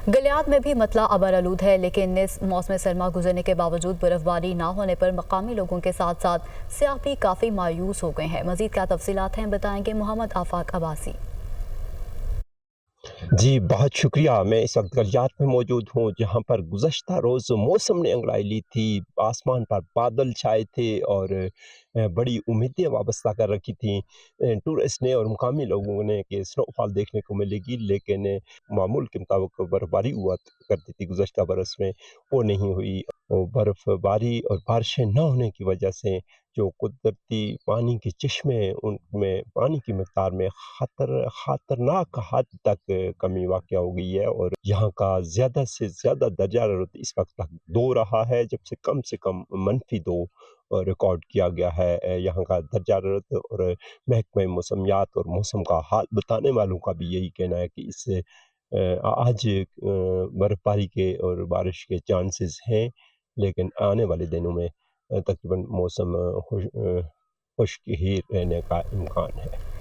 गलियात में भी मतला अबर आलूद है, लेकिन इस मौसम सरमा गुजरने के बावजूद बर्फबारी ना होने पर मकामी लोगों के साथ साथ सियाह भी काफ़ी मायूस हो गए हैं। मज़ीद क्या तफसीलात हैं, बताएंगे मोहम्मद आफाक अब्बासी। जी, बहुत शुक्रिया। मैं इस वक़्त गलियात में मौजूद हूँ, जहाँ पर गुज़श्ता रोज़ मौसम ने अंगड़ाई ली थी। आसमान पर बादल छाए थे और बड़ी उम्मीदें वाबस्ता कर रखी थीं टूरिस्ट ने और मुकामी लोगों ने कि स्नोफॉल देखने को मिलेगी, लेकिन मामूल के मुताबिक बर्फ़बारी हुआ करती थी गुज़श्ता बरस में, वो नहीं हुई। बर्फ़बारी और बारिशें न होने की वजह से जो कुदरती पानी के चश्मे हैं, उनमें पानी की मिक़दार में ख़तरनाक हद तक कमी वाक़या हो गई है और यहाँ का ज़्यादा से ज़्यादा दर्जा हरारत इस वक़्त तक 2 रहा है, जबसे कम से कम -2 रिकॉर्ड किया गया है। यहाँ का दर्जा हरारत और महकमे मौसमियात और मौसम का हाल बताने वालों का भी यही कहना है कि आज बर्फ़बारी के और बारिश के चांसेस हैं, लेकिन आने वाले दिनों में तकरीबन मौसम खुश्क ही रहने का इम्कान है।